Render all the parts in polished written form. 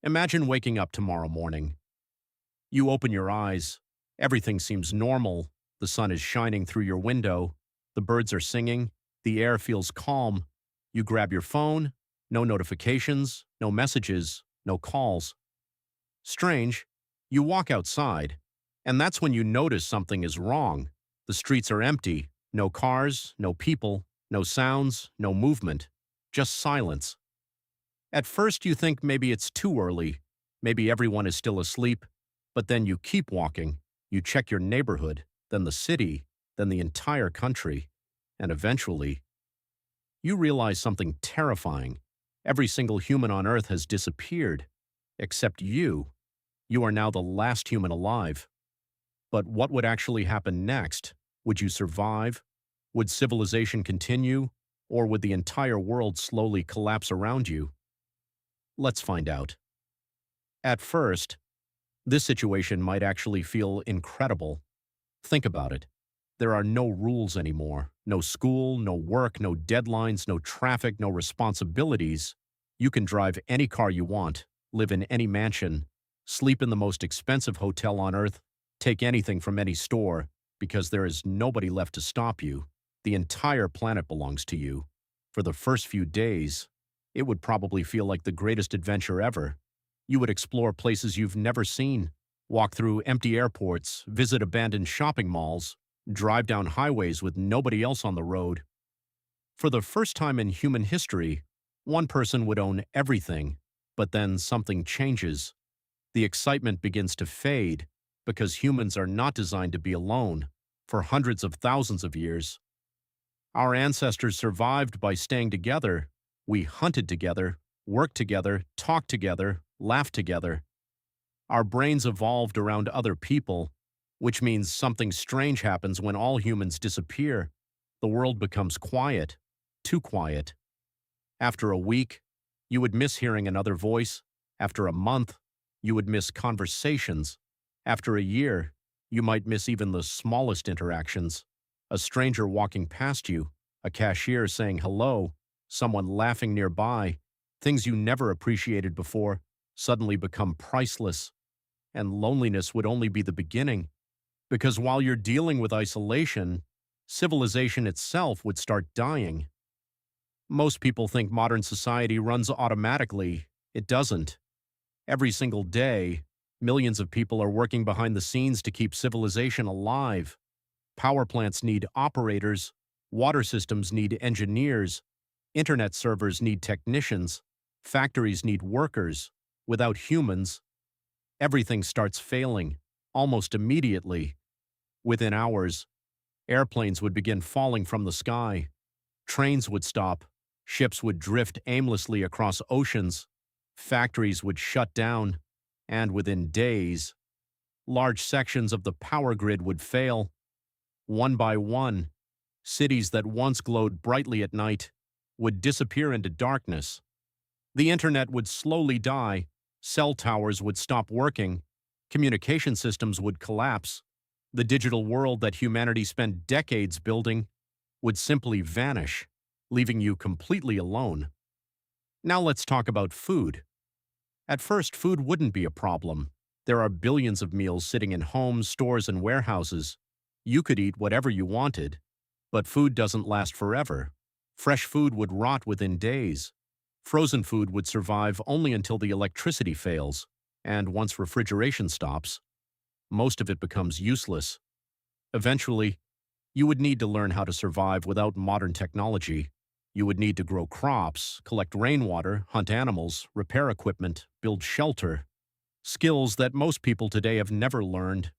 Imagine waking up tomorrow morning. You open your eyes. Everything seems normal. The sun is shining through your window. The birds are singing. The air feels calm. You grab your phone. No notifications, no messages, no calls. Strange. You walk outside, and that's when you notice something is wrong. The streets are empty. No cars, no people, no sounds, no movement. Just silence. At first you think maybe it's too early, maybe everyone is still asleep, but then you keep walking, you check your neighborhood, then the city, then the entire country, and eventually, you realize something terrifying. Every single human on Earth has disappeared, except you. You are now the last human alive. But what would actually happen next? Would you survive? Would civilization continue? Or would the entire world slowly collapse around you? Let's find out. At first, this situation might actually feel incredible. Think about it. There are no rules anymore. No school, no work, no deadlines, no traffic, no responsibilities. You can drive any car you want, live in any mansion, sleep in the most expensive hotel on earth, take anything from any store, because there is nobody left to stop you. The entire planet belongs to you. For the first few days, it would probably feel like the greatest adventure ever. You would explore places you've never seen, walk through empty airports, visit abandoned shopping malls, drive down highways with nobody else on the road. For the first time in human history, one person would own everything, but then something changes. The excitement begins to fade because humans are not designed to be alone for hundreds of thousands of years. Our ancestors survived by staying together. We hunted together, worked together, talked together, laughed together. Our brains evolved around other people, which means something strange happens when all humans disappear. The world becomes quiet, too quiet. After a week, you would miss hearing another voice. After a month, you would miss conversations. After a year, you might miss even the smallest interactions. A stranger walking past you, a cashier saying hello, someone laughing nearby. Things you never appreciated before suddenly become priceless. And loneliness would only be the beginning. Because while you're dealing with isolation, civilization itself would start dying. Most people think modern society runs automatically. It doesn't. Every single day, millions of people are working behind the scenes to keep civilization alive. Power plants need operators, water systems need engineers, internet servers need technicians, factories need workers. Without humans, everything starts failing, almost immediately. Within hours, airplanes would begin falling from the sky, trains would stop, ships would drift aimlessly across oceans, factories would shut down, and within days, large sections of the power grid would fail. One by one, cities that once glowed brightly at night would disappear into darkness. The internet would slowly die, cell towers would stop working, communication systems would collapse. The digital world that humanity spent decades building would simply vanish, leaving you completely alone. Now let's talk about food. At first, food wouldn't be a problem. There are billions of meals sitting in homes, stores, and warehouses. You could eat whatever you wanted. But food doesn't last forever. Fresh food would rot within days. Frozen food would survive only until the electricity fails, and once refrigeration stops, most of it becomes useless. Eventually, you would need to learn how to survive without modern technology. You would need to grow crops, collect rainwater, hunt animals, repair equipment, build shelter. Skills that most people today have never learned.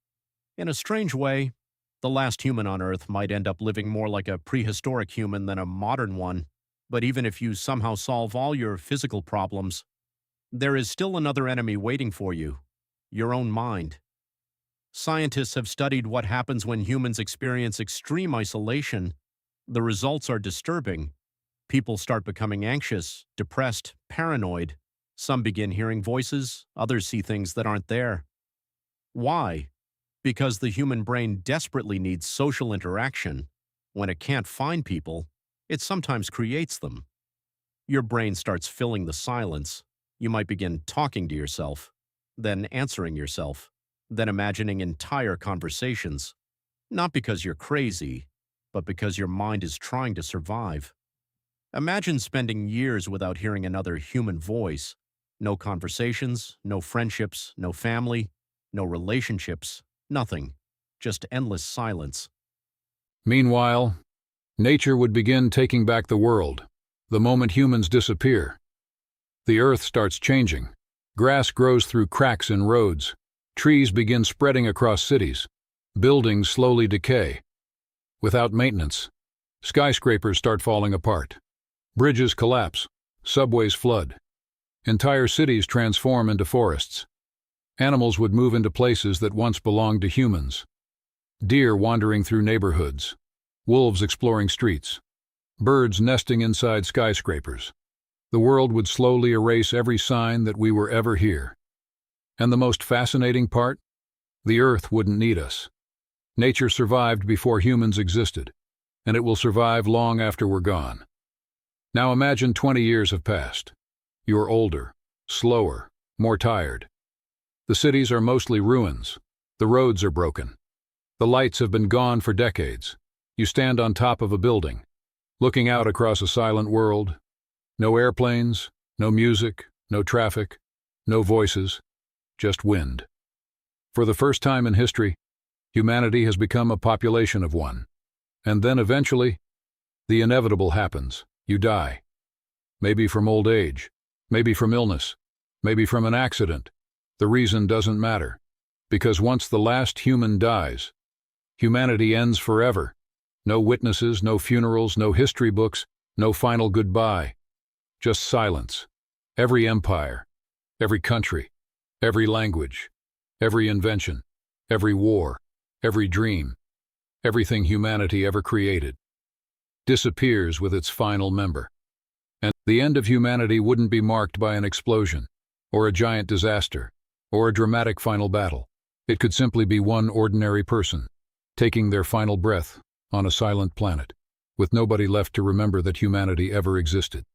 In a strange way, the last human on Earth might end up living more like a prehistoric human than a modern one. But even if you somehow solve all your physical problems, there is still another enemy waiting for you: your own mind. Scientists have studied what happens when humans experience extreme isolation. The results are disturbing. People start becoming anxious, depressed, paranoid. Some begin hearing voices, others see things that aren't there. Why? Because the human brain desperately needs social interaction. When it can't find people, it sometimes creates them. Your brain starts filling the silence. You might begin talking to yourself, then answering yourself, then imagining entire conversations, not because you're crazy, but because your mind is trying to survive. Imagine spending years without hearing another human voice. No conversations, no friendships, no family, no relationships, nothing. Just endless silence. Meanwhile, nature would begin taking back the world, the moment humans disappear. The earth starts changing. Grass grows through cracks in roads. Trees begin spreading across cities. Buildings slowly decay. Without maintenance, skyscrapers start falling apart. Bridges collapse. Subways flood. Entire cities transform into forests. Animals would move into places that once belonged to humans. Deer wandering through neighborhoods. Wolves exploring streets. Birds nesting inside skyscrapers. The world would slowly erase every sign that we were ever here. And the most fascinating part? The earth wouldn't need us. Nature survived before humans existed, and it will survive long after we're gone. Now imagine 20 years have passed. You're older, slower, more tired. The cities are mostly ruins. The roads are broken. The lights have been gone for decades. You stand on top of a building, looking out across a silent world. No airplanes, no music, no traffic, no voices, just wind. For the first time in history, humanity has become a population of one. And then eventually, the inevitable happens. You die. Maybe from old age, maybe from illness, maybe from an accident. The reason doesn't matter, because once the last human dies, humanity ends forever. No witnesses, no funerals, no history books, no final goodbye. Just silence. Every empire, every country, every language, every invention, every war, every dream, everything humanity ever created, disappears with its final member. And the end of humanity wouldn't be marked by an explosion, or a giant disaster, or a dramatic final battle. It could simply be one ordinary person, taking their final breath on a silent planet, with nobody left to remember that humanity ever existed.